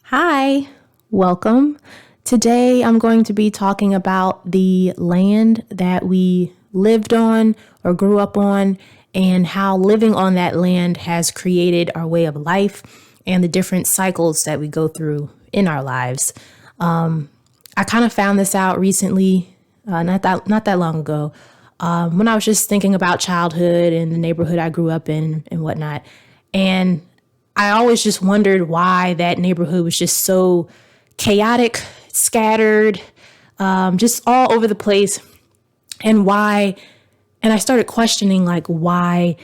Hi, welcome. Today I'm going to be talking about the land that we lived on or grew up on and how living on that land has created our way of life and the different cycles that we go through in our lives. I kind of found this out recently, not that long ago, when I was just thinking about childhood and the neighborhood I grew up in and whatnot. And I always just wondered why that neighborhood was just so chaotic, scattered, just all over the place, and why. And I started questioning like why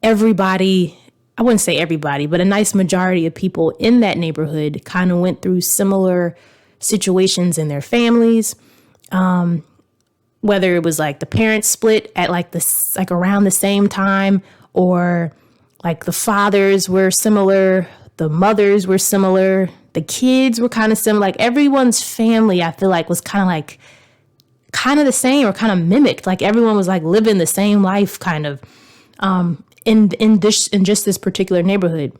everybody, I wouldn't say everybody, but a nice majority of people in that neighborhood kind of went through similar situations in their families. Whether it was like the parents split at like around the same time, or like the fathers were similar, the mothers were similar, the kids were kind of similar. Like everyone's family, I feel like was kind of the same or kind of mimicked. Like everyone was like living the same life kind of in just this particular neighborhood.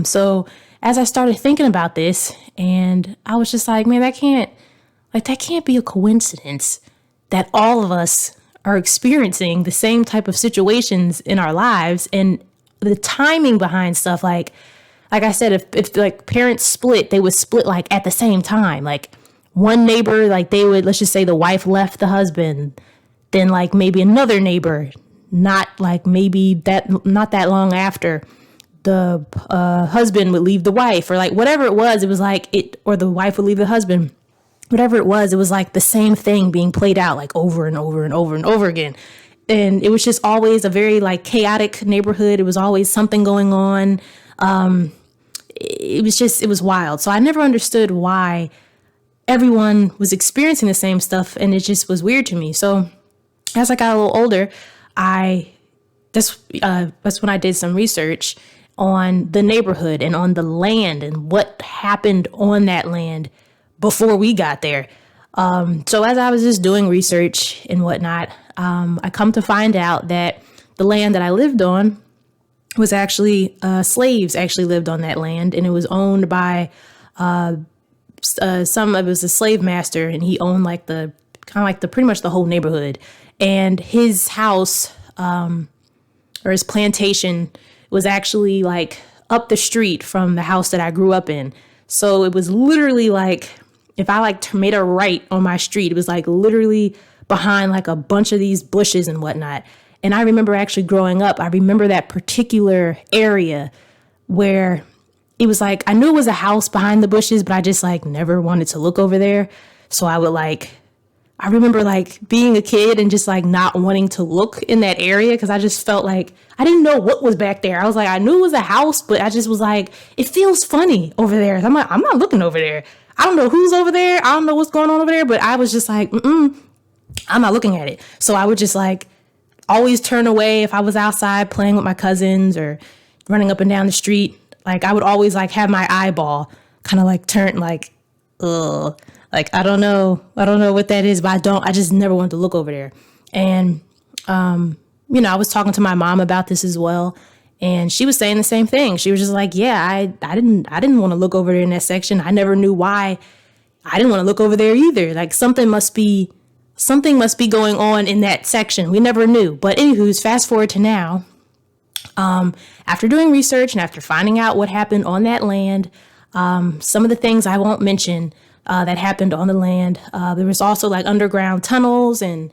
So as I started thinking about this, and I was just like, man, that can't be a coincidence that all of us are experiencing the same type of situations in our lives, and the timing behind stuff. Like I said, if like parents split, they would split like at the same time. Like one neighbor, like they would, let's just say the wife left the husband, then like maybe another neighbor, not that long after, the husband would leave the wife, or like whatever it was like or the wife would leave the husband. Whatever it was like the same thing being played out like over and over and over and over again. And it was just always a very like chaotic neighborhood. It was always something going on. It was wild. So I never understood why everyone was experiencing the same stuff, and it just was weird to me. So as I got a little older, that's when I did some research on the neighborhood and on the land and what happened on that land before we got there. So as I was just doing research and whatnot, I come to find out that the land that I lived on was actually, slaves actually lived on that land, and it was owned by it was a slave master, and he owned like pretty much the whole neighborhood. And his house, or his plantation, was actually like up the street from the house that I grew up in. So it was literally like, if I like made a right on my street, it was like literally behind like a bunch of these bushes and whatnot. And I remember actually growing up, I remember that particular area where it was like, I knew it was a house behind the bushes, but I just like never wanted to look over there. So I remember like being a kid and just like not wanting to look in that area, because I just felt like I didn't know what was back there. I was like, I knew it was a house, but I just was like, it feels funny over there. I'm like, I'm not looking over there. I don't know who's over there. I don't know what's going on over there, but I was just like, I'm not looking at it. So I would just like always turn away if I was outside playing with my cousins or running up and down the street. Like I would always like have my eyeball kind of like turned like, ugh. Like, I don't know what that is, but I just never wanted to look over there. And, I was talking to my mom about this as well. And she was saying the same thing. She was just like, yeah, I didn't want to look over there in that section. I never knew why I didn't want to look over there either. Like something must be going on in that section. We never knew. But anywho's, fast forward to now. After doing research and after finding out what happened on that land, some of the things I won't mention that happened on the land. There was also like underground tunnels, and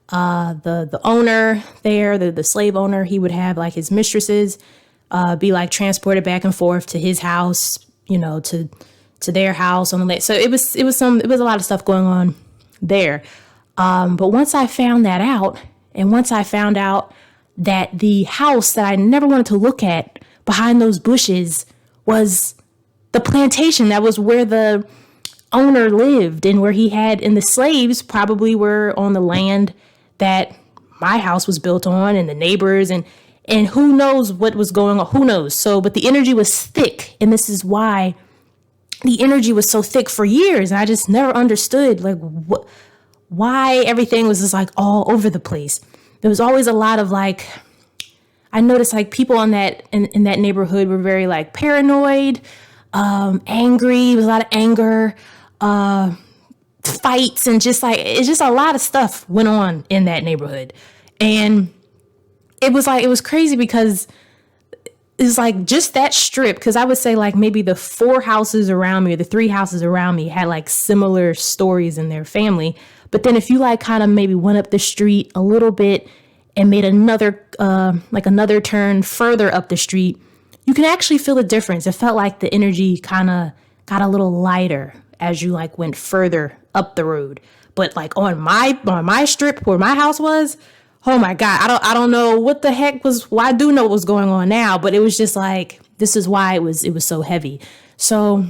the owner there, the slave owner, he would have like his mistresses be like transported back and forth to his house, to their house on the land. So it was a lot of stuff going on there. But once I found that out, And once I found out that the house that I never wanted to look at behind those bushes was the plantation, that was where the owner lived and where he had, and the slaves probably were on the land that my house was built on, and the neighbors, and who knows what was going on, who knows. So, but the energy was thick, and this is why the energy was so thick for years. And I just never understood like why everything was just like all over the place. There was always a lot of like, I noticed like people in that neighborhood were very like paranoid, angry. There was a lot of anger, fights, and just like, it's just a lot of stuff went on in that neighborhood. And it was crazy because it's like just that strip. Cause I would say like maybe the 4 houses around me or the 3 houses around me had like similar stories in their family. But then if you like kind of maybe went up the street a little bit and made another turn further up the street, you can actually feel the difference. It felt like the energy kind of got a little lighter as you like went further up the road. But like on my strip where my house was, oh my God, I don't know what the heck was. Well, I do know what was going on now, but it was just like, this is why it was so heavy. So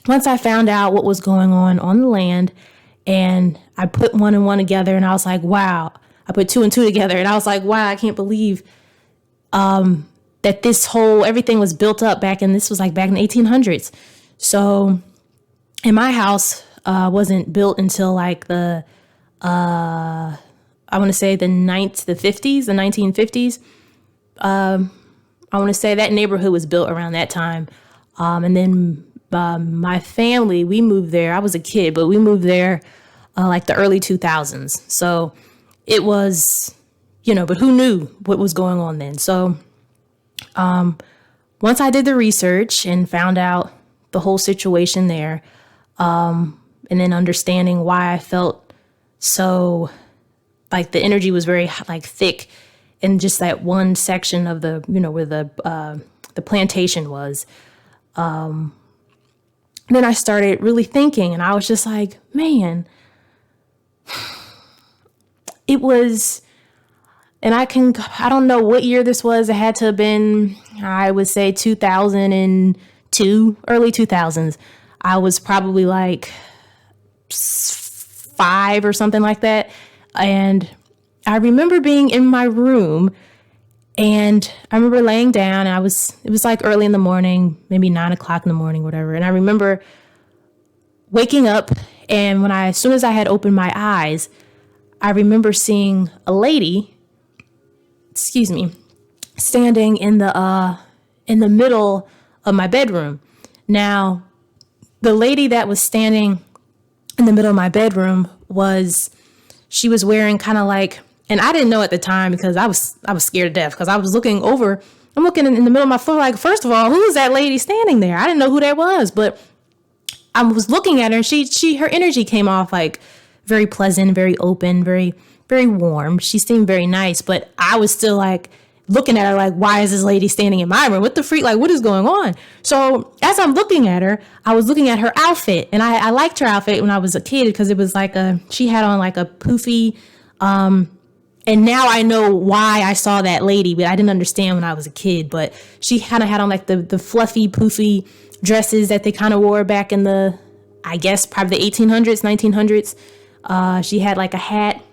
once I found out what was going on the land, and I put 1 and 1 together, and I was like, wow. I put 2 and 2 together, and I was like, wow, I can't believe that everything was built up back in the 1800s. So, and my house wasn't built until like I want to say the 1950s. I want to say that neighborhood was built around that time. And then my family, we moved there. I was a kid, but we moved there like the early 2000s. So it was, but who knew what was going on then? So once I did the research and found out the whole situation there, and then understanding why I felt so like the energy was very like thick in just that one section of the, where the plantation was. Then I started really thinking, and I was just like, man, it was, and I don't know what year this was. It had to have been, I would say 2002, early 2000s. I was probably like 5 or something like that. And I remember being in my room, and I remember laying down, and it was like early in the morning, maybe 9 o'clock in the morning, whatever. And I remember waking up, and as soon as I had opened my eyes, I remember seeing a lady, standing in the middle of my bedroom. Now, the lady that was standing in the middle of my bedroom she was wearing kind of like, and I didn't know at the time because I was scared to death, because I was looking over, I'm looking in the middle of my floor, like, first of all, who is that lady standing there? I didn't know who that was, but I was looking at her, and her energy came off like very pleasant, very open, very, very warm. She seemed very nice, but I was still like looking at her like, why is this lady standing in my room? What the freak? Like, what is going on? So as I'm looking at her, I was looking at her outfit, and I liked her outfit when I was a kid because it was like she had on like a poofy, and now I know why I saw that lady, but I didn't understand when I was a kid. But she kind of had on like the fluffy, poofy dresses that they kind of wore back in I guess probably the 1800s, 1900s. She had like a hat,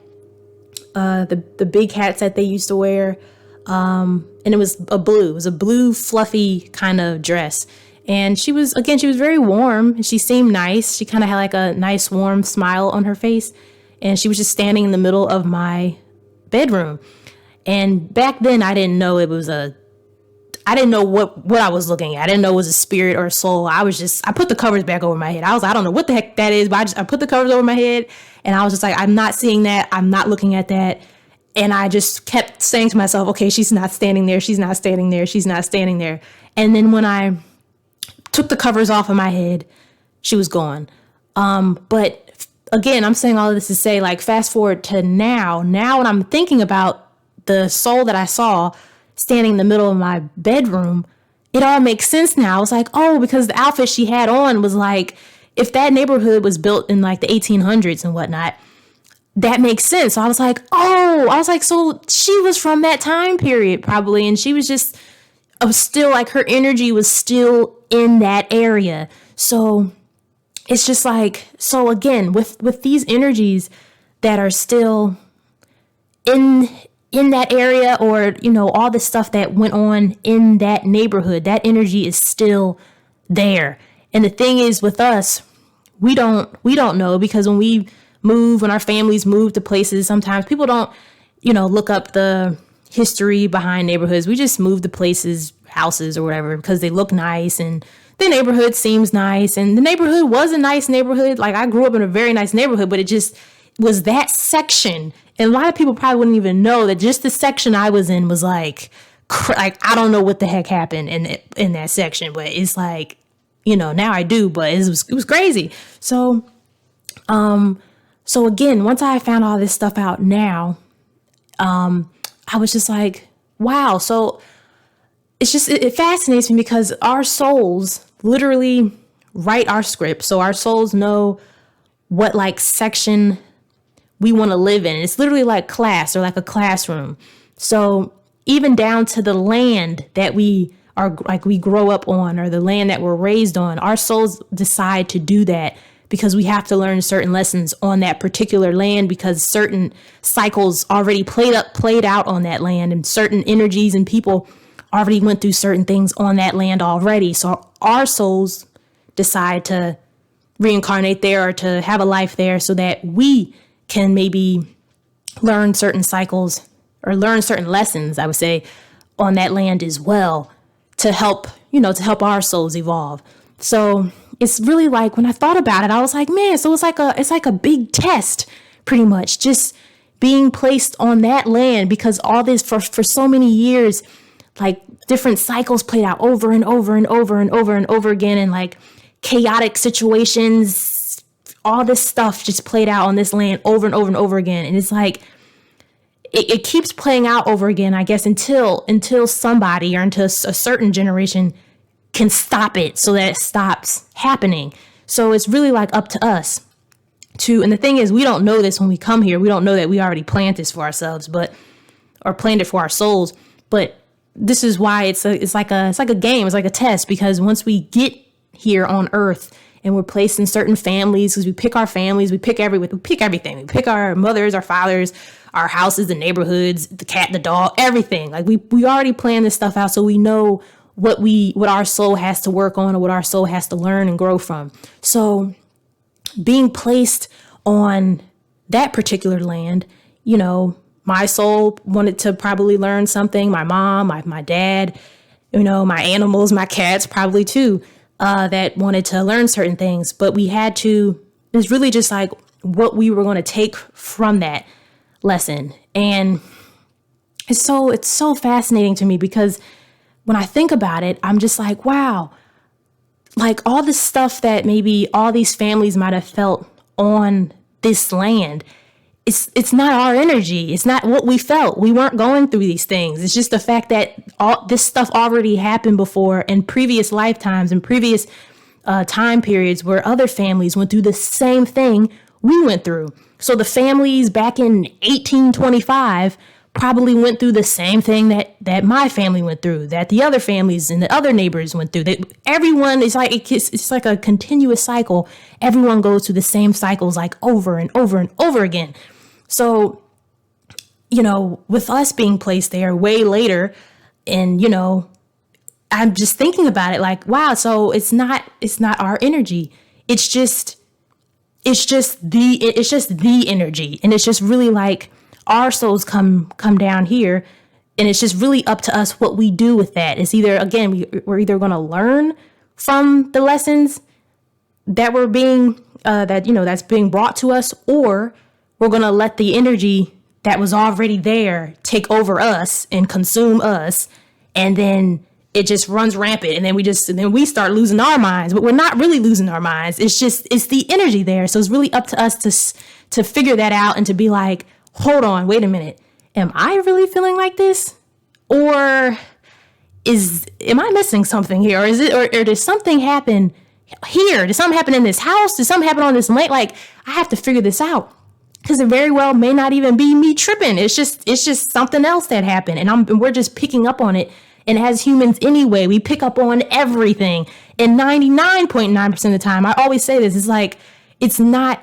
the big hats that they used to wear. And it was a blue fluffy kind of dress. And she was very warm. She seemed nice. She kind of had like a nice warm smile on her face. And she was just standing in the middle of my bedroom. And back then I didn't know I didn't know what I was looking at. I didn't know it was a spirit or a soul. I put the covers back over my head. I don't know what the heck that is, but I put the covers over my head, and I was just like, I'm not seeing that. I'm not looking at that. And I just kept saying to myself, okay, she's not standing there. She's not standing there. She's not standing there. And then when I took the covers off of my head, she was gone. But again, I'm saying all of this to say, like, fast forward to now when I'm thinking about the soul that I saw standing in the middle of my bedroom, it all makes sense now. It's like, oh, because the outfit she had on was like, if that neighborhood was built in like the 1800s and whatnot, that makes sense. So I was like, so she was from that time period probably. And she was just still like her energy was still in that area. So it's just like, so again, with these energies that are still in that area, or, you know, all the stuff that went on in that neighborhood, that energy is still there. And the thing is with us, we don't know, because when our families move to places, sometimes people don't, you know, look up the history behind neighborhoods. We just move to places, houses or whatever, because they look nice and the neighborhood seems nice. And the neighborhood was a nice neighborhood. Like, I grew up in a very nice neighborhood, but it just was that section. And a lot of people probably wouldn't even know that just the section I was in was like I don't know what the heck happened in that section, but it's like, you know, now I do, but it was crazy. So again, once I found all this stuff out now, I was just like, wow. So it's just, it fascinates me because our souls literally write our script. So our souls know what like section we want to live in. It's literally like class, or like a classroom. So even down to the land that we grow up on, or the land that we're raised on, our souls decide to do that because we have to learn certain lessons on that particular land, because certain cycles already played out on that land, and certain energies and people already went through certain things on that land already. So our souls decide to reincarnate there, or to have a life there, so that we can maybe learn certain cycles or learn certain lessons, I would say, on that land as well, to help our souls evolve. So it's really like, when I thought about it, I was like, man, so it's like a big test, pretty much, just being placed on that land, because all this for so many years, like different cycles played out over and over and over and over and over again, and like chaotic situations, all this stuff just played out on this land over and over and over again. And it's like, it keeps playing out over again, I guess, until somebody, or until a certain generation can stop it, so that it stops happening. So it's really like up to us and the thing is, we don't know this when we come here. We don't know that we already planned this for ourselves, or planned it for our souls. But this is why it's like a game. It's like a test, because once we get here on Earth and we're placed in certain families, because we pick our families, we pick everything. We pick our mothers, our fathers, our houses, the neighborhoods, the cat, the dog, everything. Like we already planned this stuff out, so we know what our soul has to work on, or what our soul has to learn and grow from. So being placed on that particular land, you know, my soul wanted to probably learn something. My mom, my dad, you know, my animals, my cats probably too, that wanted to learn certain things. But it's really just like what we were going to take from that lesson. And it's so fascinating to me, because when I think about it, I'm just like, wow, like all the stuff that maybe all these families might have felt on this land, it's not our energy. It's not what we felt. We weren't going through these things. It's just the fact that all this stuff already happened before, in previous lifetimes and previous time periods, where other families went through the same thing we went through. So the families back in 1825 probably went through the same thing that my family went through, that the other families and the other neighbors went through. That everyone is like, it's like a continuous cycle. Everyone goes through the same cycles, like over and over and over again. So, you know, with us being placed there way later, and, you know, I'm just thinking about it like, wow, so it's not our energy. It's just the energy. And it's just really like, our souls come down here, and it's just really up to us what we do with that. It's either, again, we're either going to learn from the lessons that we're being, that's being brought to us, or we're going to let the energy that was already there take over us and consume us. And then it just runs rampant. And then we start losing our minds, but we're not really losing our minds. It's the energy there. So it's really up to us to figure that out, and to be like, hold on, wait a minute. Am I really feeling like this? Or am I missing something here? Or did something happen here? Did something happen in this house? Did something happen on this lake? Like, I have to figure this out. Because it very well may not even be me tripping. It's just something else that happened. And we're just picking up on it. And as humans anyway, we pick up on everything. And 99.9% of the time, I always say this, it's like, it's not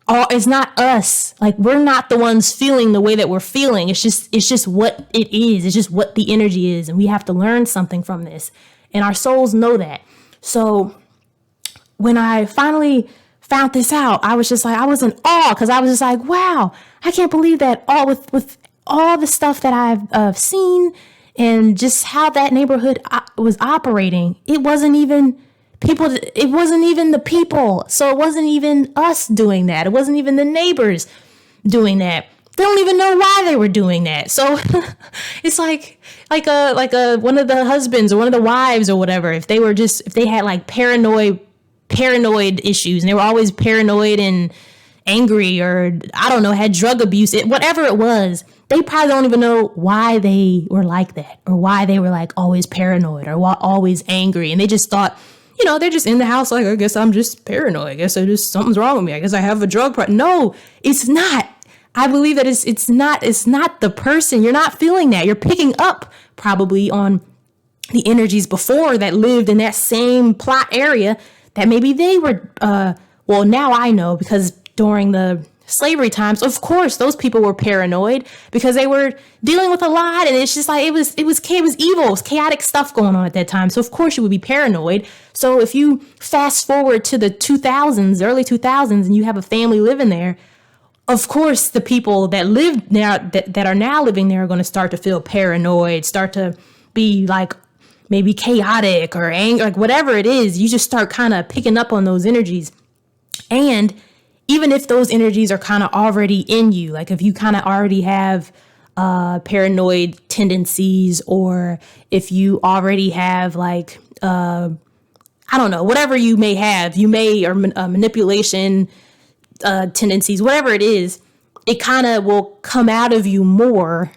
us. Like, we're not the ones feeling the way that we're feeling. It's just what it is. It's just what the energy is. And we have to learn something from this. And our souls know that. So when I finally found this out, I was in awe, because I was just like, wow, I can't believe that all with all the stuff that I've seen and just how that neighborhood was operating. It wasn't even the people. So it wasn't even us doing that. It wasn't even the neighbors doing that. They don't even know why they were doing that. So it's like one of the husbands or one of the wives or whatever, if they had like paranoid issues and they were always paranoid and angry, or I don't know, had drug abuse, whatever it was, they probably don't even know why they were like that, or why they were like always paranoid or always angry. And they just thought, they're just in the house like, I guess I'm just paranoid. I guess something's wrong with me. I guess I have a drug problem. No, it's not. I believe that it's not the person. You're not feeling that. You're picking up probably on the energies before that lived in that same plot area that maybe they were, well, now I know, because during the slavery times, of course, those people were paranoid because they were dealing with a lot. And it's just like, it was evil. It was chaotic stuff going on at that time. So of course you would be paranoid. So if you fast forward to the 2000s, early 2000s, and you have a family living there, of course, the people that live now, that are now living there, are going to start to feel paranoid, start to be like maybe chaotic or angry, like whatever it is. You just start kind of picking up on those energies. And even if those energies are kind of already in you, like if you kind of already have paranoid tendencies, or if you already have like, I don't know, whatever you may have, or manipulation tendencies, whatever it is, it kind of will come out of you more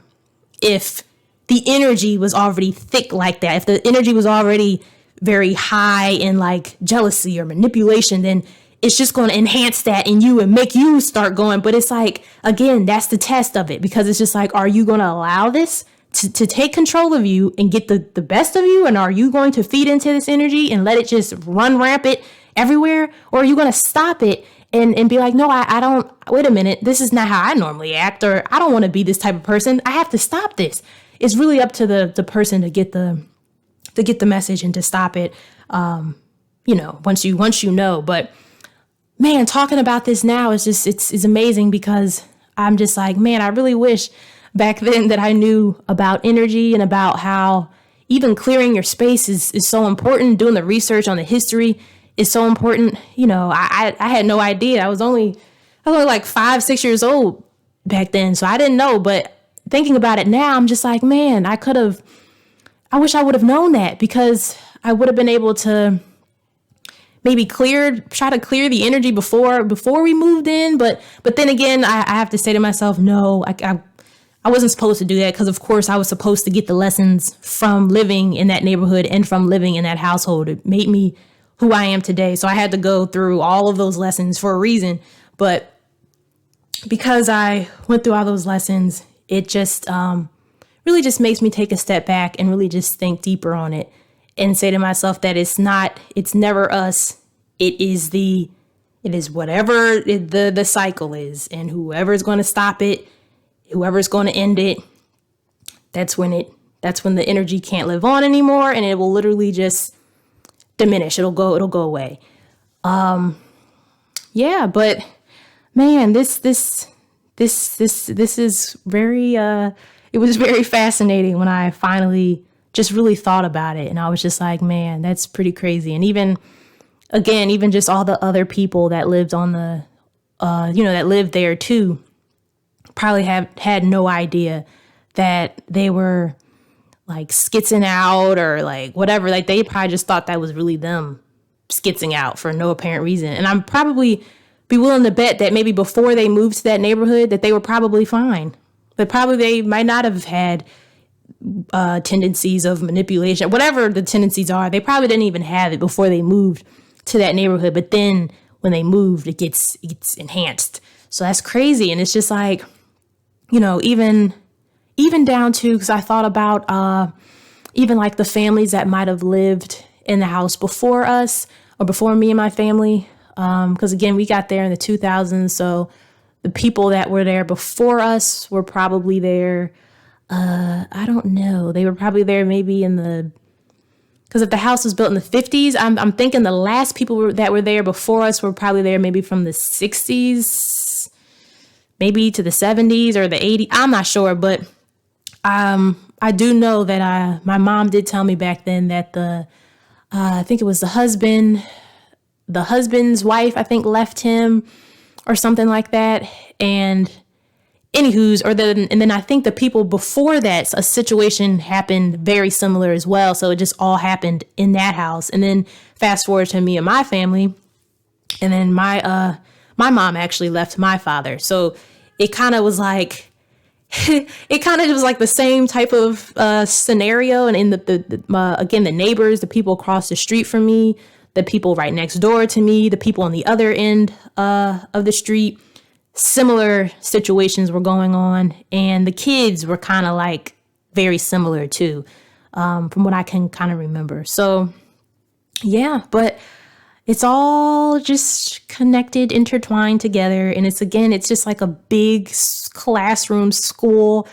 if the energy was already thick like that. If the energy was already very high in like jealousy or manipulation, then it's just going to enhance that in you and make you start going. But it's like, again, that's the test of it, because it's just like, are you going to allow this to take control of you and get the best of you? And are you going to feed into this energy and let it just run rampant everywhere? Or are you going to stop it and be like, no, I don't, wait a minute, this is not how I normally act, or I don't want to be this type of person. I have to stop this. It's really up to the person to get the message and to stop it. Once you know, but man, talking about this now is just, it's amazing, because I'm just like, man, I really wish back then that I knew about energy and about how even clearing your space is so important. Doing the research on the history is so important. I had no idea. I was only like 5-6 years old back then. So I didn't know, but thinking about it now, I'm just like, man, I wish I would have known that, because I would have been able to maybe try to clear the energy before we moved in. But then again, I have to say to myself, no, I wasn't supposed to do that, because of course I was supposed to get the lessons from living in that neighborhood and from living in that household. It made me who I am today. So I had to go through all of those lessons for a reason. But because I went through all those lessons, it just really just makes me take a step back and really just think deeper on it and say to myself that it's never us. It is whatever the cycle is, and whoever's going to stop it, whoever's going to end it, that's when the energy can't live on anymore, and it will literally just diminish. It'll go away. Yeah, but man, this is very, it was very fascinating when I finally just really thought about it. And I was just like, man, that's pretty crazy. And even just all the other people that lived on the, that lived there too, probably had no idea that they were like skitzing out or like whatever. Like they probably just thought that was really them skitzing out for no apparent reason. And I'm probably be willing to bet that maybe before they moved to that neighborhood that they were probably fine. But probably they might not have had tendencies of manipulation, whatever the tendencies are. They probably didn't even have it before they moved to that neighborhood. But then when they moved, it gets enhanced. So that's crazy. And it's just like, even down to, because I thought about even like the families that might have lived in the house before us or before me and my family. Because again, we got there in the 2000s. So the people that were there before us were probably there. I don't know. They were probably there maybe because if the house was built in the 50s, I'm thinking the last people that were there before us were probably there maybe from the 60s, maybe to the 70s or the 80s. I'm not sure, but I do know that my mom did tell me back then that I think it was the husband's wife, I think, left him or something like that. And and then I think the people before that, a situation happened very similar as well. So it just all happened in that house. And then fast forward to me and my family. And then my mom actually left my father. So it kind of was like, the same type of scenario. And in again, the neighbors, the people across the street from me, the people right next door to me, the people on the other end of the street, similar situations were going on. And the kids were kind of like very similar too, from what I can kind of remember. So yeah, but it's all just connected, intertwined together. And it's just like a big classroom school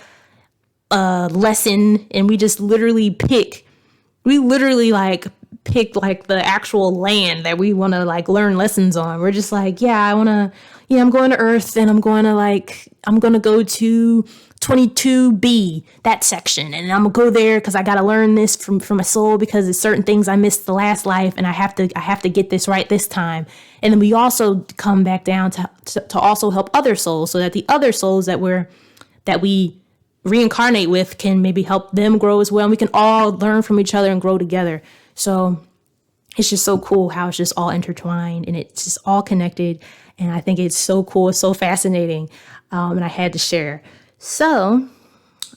lesson. And we just literally pick like the actual land that we want to like learn lessons on. We're just like, I'm going to Earth and I'm going to go to 22B, that section. And I'm gonna go there because I got to learn this from my soul, because there's certain things I missed the last life and I have to get this right this time. And then we also come back down to also help other souls, so that the other souls that we reincarnate with can maybe help them grow as well. And we can all learn from each other and grow together. So it's just so cool how it's just all intertwined and it's just all connected. And I think it's so cool. It's so fascinating. And I had to share. So,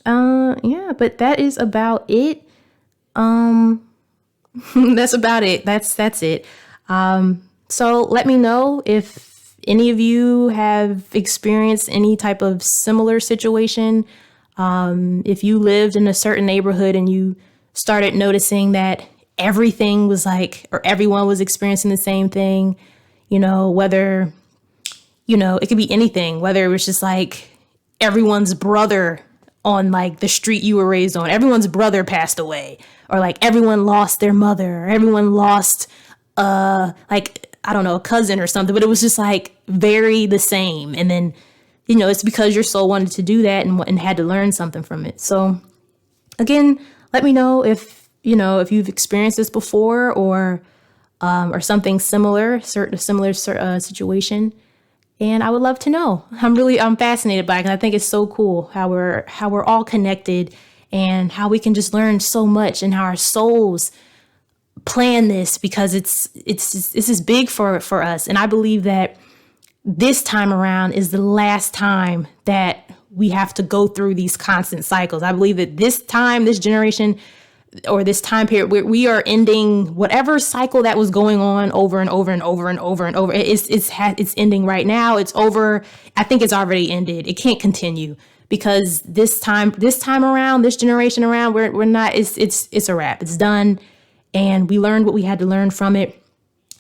but that is about it. That's about it. That's it. So let me know if any of you have experienced any type of similar situation. If you lived in a certain neighborhood and you started noticing that everything was like, or everyone was experiencing the same thing, whether, it could be anything, whether it was just like everyone's brother on like the street you were raised on, everyone's brother passed away, or like everyone lost their mother, or everyone lost, like, I don't know, a cousin or something, but it was just like very the same. And then, it's because your soul wanted to do that and had to learn something from it. So again, let me know if you've experienced this before or something similar, similar situation. And I would love to know. I'm fascinated by it, because I think it's so cool how we're all connected and how we can just learn so much, and how our souls plan this, because this is big for us. And I believe that this time around is the last time that we have to go through these constant cycles. I believe that this generation, or this time period, we are ending whatever cycle that was going on over and over and over and over and over. It's ending right now. It's over. I think it's already ended. It can't continue, because this time around, this generation around, we're not. It's a wrap. It's done, and we learned what we had to learn from it,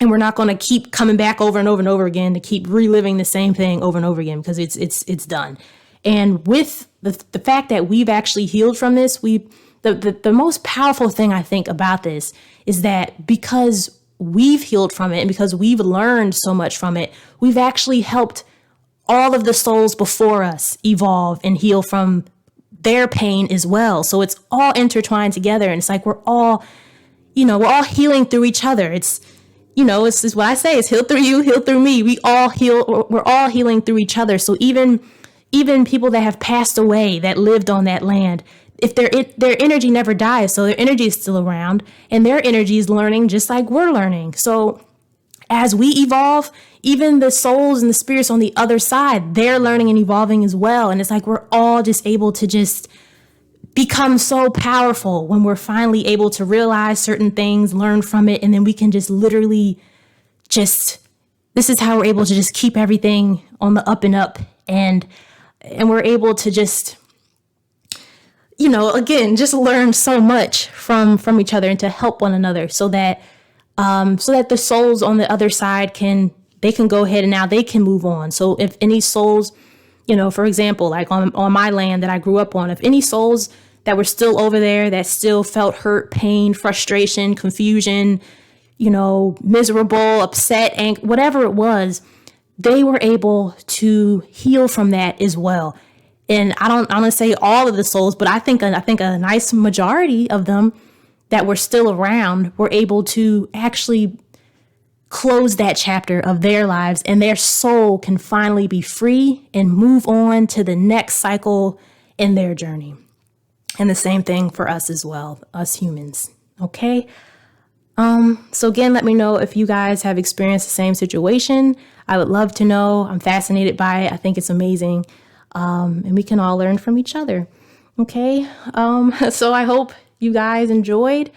and we're not going to keep coming back over and over and over again to keep reliving the same thing over and over again, because it's done. And with the fact that we've actually healed from this, The most powerful thing I think about this is that because we've healed from it and because we've learned so much from it, we've actually helped all of the souls before us evolve and heal from their pain as well. So it's all intertwined together, and it's like we're all healing through each other. It's it's what I say, it's heal through you, heal through me. We're all healing through each other. So even people that have passed away that lived on that land, if their energy never dies, so their energy is still around, and their energy is learning just like we're learning. So as we evolve, even the souls and the spirits on the other side, they're learning and evolving as well. And it's like we're all just able to just become so powerful when we're finally able to realize certain things, learn from it, and then we can just literally this is how we're able to just keep everything on the up and up, and we're able to just, again, just learn so much from each other and to help one another, so that the souls on the other side can go ahead and now they can move on. So if any souls, for example, like on my land that I grew up on, if any souls that were still over there that still felt hurt, pain, frustration, confusion, miserable, upset, and whatever it was, they were able to heal from that as well. And I don't want to say all of the souls, but I think a nice majority of them that were still around were able to actually close that chapter of their lives, and their soul can finally be free and move on to the next cycle in their journey. And the same thing for us as well, us humans. Okay. So again, let me know if you guys have experienced the same situation. I would love to know. I'm fascinated by it. I think it's amazing. And we can all learn from each other. Okay. So I hope you guys enjoyed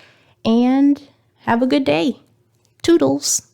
and have a good day. Toodles.